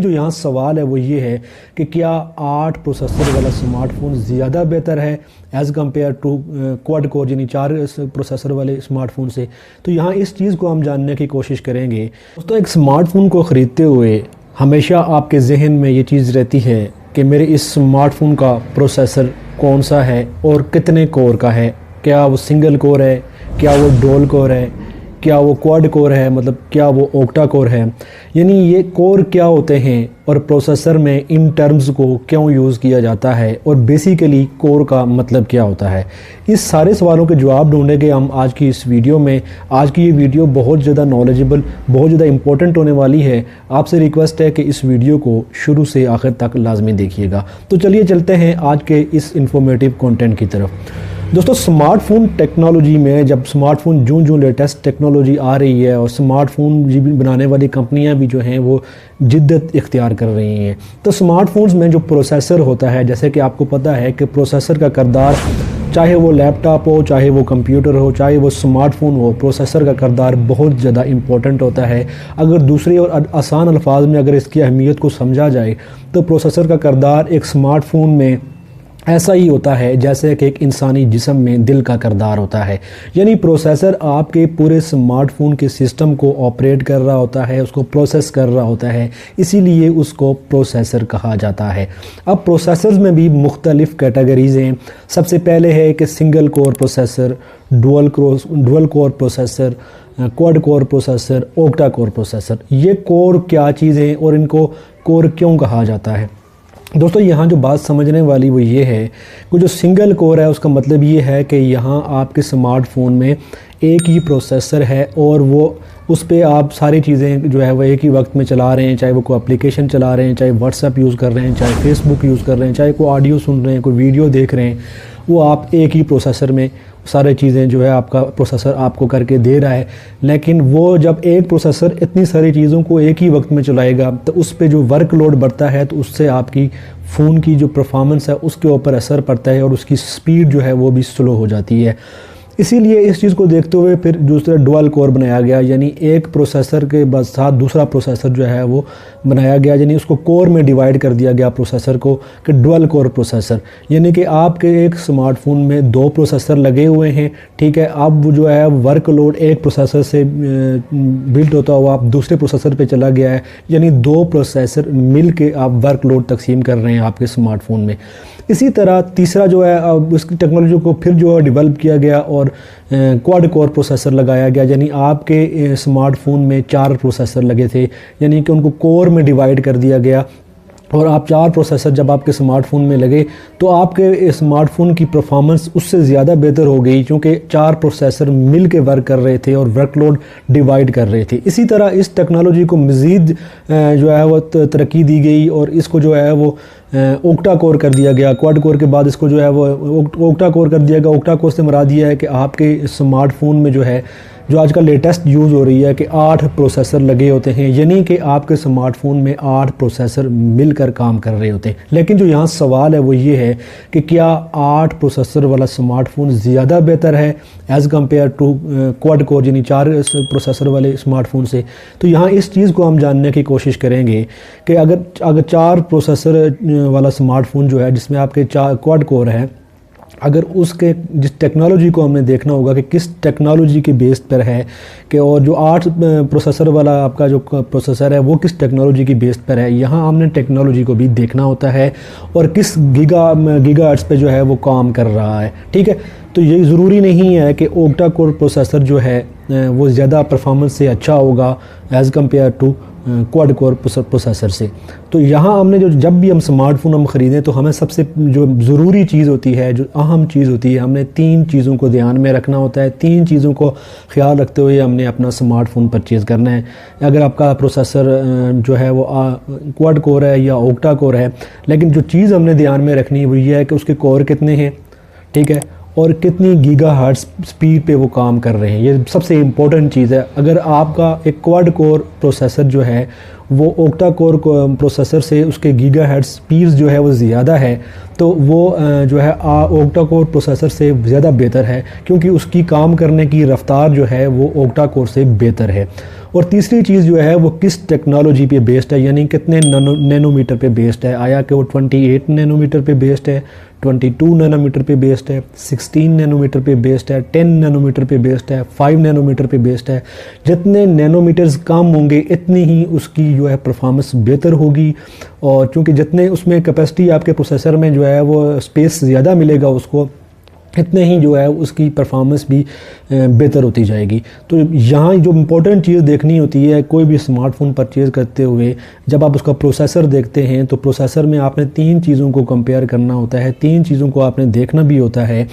लेकिन जो यहाँ सवाल है वो ये है कि क्या 8 प्रोसेसर वाला स्मार्टफोन ज़्यादा बेहतर है as compared to quad core यानी 4 प्रोसेसर वाले स्मार्टफोन से। तो यहाँ इस चीज़ को हम जानने की कोशिश करेंगे। दोस्तों, एक स्मार्टफोन को ख़रीदते हुए हमेशा आपके जहन में ये चीज़ रहती है कि मेरे इस स्मार्टफोन का प्रोसेसर कौन सा है और कितने कोर का है। क्या वो सिंगल कोर है, क्या वो डुअल कोर है, क्या वो क्वाड कोर है, मतलब क्या वो ओक्टा कोर है। यानी ये कोर क्या होते हैं और प्रोसेसर में इन टर्म्स को क्यों यूज़ किया जाता है और बेसिकली कोर का मतलब क्या होता है। इस सारे सवालों के जवाब ढूंढेंगे हम आज की इस वीडियो में। आज की ये वीडियो बहुत ज़्यादा नॉलेजेबल, बहुत ज़्यादा इंपॉर्टेंट होने वाली है। आपसे रिक्वेस्ट है कि इस वीडियो को शुरू से आखिर तक लाजमी देखिएगा। तो चलिए चलते हैं आज के इस इंफॉर्मेटिव कंटेंट की तरफ। दोस्तों, स्मार्टफोन टेक्नोलॉजी में जब स्मार्टफोन जो लेटेस्ट टेक्नोलॉजी आ रही है और स्मार्टफोन बनाने वाली कंपनियां भी जो हैं वो जिद्दत इख्तियार कर रही हैं, तो स्मार्टफोन्स में जो प्रोसेसर होता है, जैसे कि आपको पता है कि प्रोसेसर का किरदार, चाहे वो लैपटॉप हो, चाहे वो कंप्यूटर हो, चाहे वो स्मार्टफोन हो, प्रोसेसर का किरदार बहुत ज़्यादा इंपॉर्टेंट होता है। अगर दूसरे और आसान अल्फाज में अगर इसकी अहमियत को समझा जाए तो प्रोसेसर का किरदार एक स्मार्टफोन में ऐसा ही होता है जैसे कि एक इंसानी जिस्म में दिल का किरदार होता है। यानी प्रोसेसर आपके पूरे स्मार्टफोन के सिस्टम को ऑपरेट कर रहा होता है, उसको प्रोसेस कर रहा होता है, इसीलिए उसको प्रोसेसर कहा जाता है। अब प्रोसेसर्स में भी मुख्तलिफ़ कैटेगरीज़ हैं। सबसे पहले है कि single core processor, dual core processor, quad core processor, octa core processor. ये कोर क्या चीज़ हैं और इनको कोर क्यों कहा जाता है। दोस्तों, यहाँ जो बात समझने वाली वो ये है कि जो सिंगल कोर है उसका मतलब ये है कि यहाँ आपके स्मार्टफोन में एक ही प्रोसेसर है और वो उस पर आप सारी चीज़ें जो है वो एक ही वक्त में चला रहे हैं। चाहे वो कोई एप्लीकेशन चला रहे हैं, चाहे व्हाट्सएप यूज़ कर रहे हैं, चाहे फेसबुक यूज़ कर रहे हैं, चाहे कोई ऑडियो सुन रहे हैं, कोई वीडियो देख रहे हैं, वो आप एक ही प्रोसेसर में सारे चीज़ें जो है आपका प्रोसेसर आपको करके दे रहा है। लेकिन वो जब एक प्रोसेसर इतनी सारी चीज़ों को एक ही वक्त में चलाएगा तो उस पे जो वर्कलोड बढ़ता है तो उससे आपकी फ़ोन की जो परफॉर्मेंस है उसके ऊपर असर पड़ता है और उसकी स्पीड जो है वो भी स्लो हो जाती है। इसीलिए इस चीज़ को देखते हुए फिर दूसरा डुअल कोर बनाया गया, यानी एक प्रोसेसर के साथ दूसरा प्रोसेसर जो है वो बनाया गया, यानी उसको कोर में डिवाइड कर दिया गया प्रोसेसर को कि डुअल कोर प्रोसेसर। यानी कि आपके एक स्मार्टफोन में 2 प्रोसेसर लगे हुए हैं, ठीक है। अब जो है वर्कलोड एक प्रोसेसर से बिल्ड होता हुआ आप दूसरे प्रोसेसर पे चला गया है, यानी 2 प्रोसेसर मिल के आप वर्कलोड तकसीम कर रहे हैं आपके स्मार्टफोन में। इसी तरह तीसरा जो है उसकी टेक्नोलॉजी को फिर जो है डेवलप किया गया और क्वाड कोर प्रोसेसर लगाया गया, यानी आपके स्मार्टफोन में 4 प्रोसेसर लगे थे, यानी कि उनको कोर में डिवाइड कर दिया गया। और आप 4 प्रोसेसर जब आपके स्मार्टफोन में लगे तो आपके स्मार्टफोन की परफॉर्मेंस उससे ज़्यादा बेहतर हो गई, क्योंकि 4 प्रोसेसर मिल के वर्क कर रहे थे और वर्कलोड डिवाइड कर रहे थे। इसी तरह इस टेक्नोलॉजी को मज़ीद जो है वो तरक्की दी गई और इसको जो है वो ओक्टा कोर कर दिया गया। क्वाड कोर के बाद इसको जो है वो ओक्टा कोर कर दिया गया। ओक्टा कोर से मुराद ये है कि आपके स्मार्टफोन में जो है जो आजकल लेटेस्ट यूज़ हो रही है कि 8 प्रोसेसर लगे होते हैं, यानी कि आपके स्मार्टफोन में 8 प्रोसेसर मिलकर काम कर रहे होते हैं। लेकिन जो यहाँ सवाल है वो ये है कि क्या 8 प्रोसेसर वाला स्मार्टफोन ज़्यादा बेहतर है as compared to quad core यानी 4 प्रोसेसर वाले स्मार्टफोन से। तो यहाँ इस चीज़ को हम जानने की कोशिश करेंगे कि अगर 4 प्रोसेसर वाला स्मार्टफोन जो है जिसमें आपके 4 क्वाड कोर है, अगर उसके जिस टेक्नोलॉजी को हमने देखना होगा कि किस टेक्नोलॉजी के बेस पर है कि, और जो 8 प्रोसेसर वाला आपका जो प्रोसेसर है वो किस टेक्नोलॉजी की बेस पर है, यहाँ हमने टेक्नोलॉजी को भी देखना होता है और किस गीगाहर्ट्ज़ पे जो है वो काम कर रहा है, ठीक है। तो ये ज़रूरी नहीं है कि ओक्टा कोर प्रोसेसर जो है वो ज़्यादा परफॉर्मेंस से अच्छा होगा as compared to quad core processor से। तो यहाँ हमने जब भी हम स्मार्टफोन हम ख़रीदें तो हमें सबसे जो ज़रूरी चीज़ होती है, जो अहम चीज़ होती है, हमने 3 चीज़ों को ध्यान में रखना होता है। 3 चीज़ों को ख्याल रखते हुए हमने अपना स्मार्टफोन परचेज़ करना है। अगर आपका प्रोसेसर जो है वो क्वाड कोर है या ओक्टा कोर है, लेकिन जो चीज़ हमने ध्यान में रखनी है वो ये है कि उसके कोर कितने हैं, ठीक है, और कितनी गीगाहर्ट्ज़ स्पीड पे वो काम कर रहे हैं। ये सबसे इम्पोर्टेंट चीज़ है। अगर आपका एक क्वाड कोर प्रोसेसर जो है वो ओक्टा कोर प्रोसेसर से उसके गीगाहर्ट्ज़ स्पीड जो है वो ज़्यादा है, तो वो जो है ओक्टा कोर प्रोसेसर से ज़्यादा बेहतर है, क्योंकि उसकी काम करने की रफ्तार जो है वो ओक्टा कोर से बेहतर है। और तीसरी चीज़ जो है वो किस टेक्नोलॉजी पे बेस्ड है, यानी कितने नैनोमीटर पे बेस्ड है। आया कि वो 28 नैनोमीटर पे बेस्ड है, 22 नैनोमीटर पे बेस्ड है, 16 नैनोमीटर पे बेस्ड है, 10 नैनोमीटर पे बेस्ड है, 5 नैनोमीटर पे बेस्ड है। जितने नैनोमीटर्स कम होंगे इतनी ही उसकी जो है परफॉर्मेंस बेहतर होगी। और क्योंकि जितने उसमें कैपेसिटी आपके प्रोसेसर में जो है वो स्पेस ज़्यादा मिलेगा उसको, इतने ही जो है उसकी परफॉर्मेंस भी बेहतर होती जाएगी। तो यहाँ जो इम्पोर्टेंट चीज़ देखनी होती है कोई भी स्मार्टफोन परचेज़ करते हुए, जब आप उसका प्रोसेसर देखते हैं तो प्रोसेसर में आपने 3 चीज़ों को कंपेयर करना होता है, 3 चीज़ों को आपने देखना भी होता है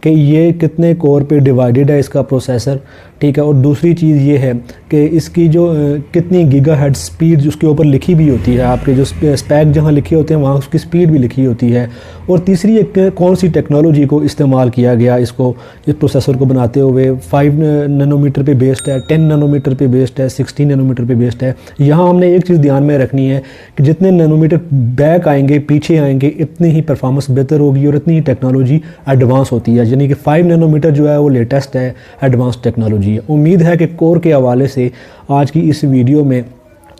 कि ये कितने कोर पे डिवाइडेड है इसका प्रोसेसर, ठीक है। और दूसरी चीज़ ये है कि इसकी जो कितनी गीगाहर्ट्ज़ स्पीड उसके ऊपर लिखी भी होती है, आपके जो स्पेक जहाँ लिखे होते हैं वहाँ उसकी स्पीड भी लिखी होती है। और तीसरी एक कौन सी टेक्नोलॉजी को इस्तेमाल किया गया इसको, इस प्रोसेसर को बनाते हुए 5 नैनोमीटर पे बेस्ड है, 10 नैनोमीटर पे बेस्ड है, 16 नैनोमीटर पे बेस्ड है। यहाँ हमने एक चीज़ ध्यान में रखनी है कि जितने नैनोमीटर बैक आएंगे, पीछे आएंगे, इतनी ही परफॉर्मेंस बेहतर होगी और इतनी ही टेक्नोलॉजी एडवांस होती है। यानी कि 5 नैनोमीटर जो है वो लेटेस्ट है, एडवांस टेक्नोलॉजी है। उम्मीद है कि कोर के हवाले से आज की इस वीडियो में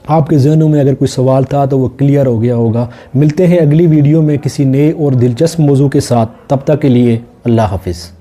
आपके ज़हनों में अगर कोई सवाल था तो वो क्लियर हो गया होगा। मिलते हैं अगली वीडियो में किसी नए और दिलचस्प मौजू के साथ, तब तक के लिए अल्लाह हाफिज़।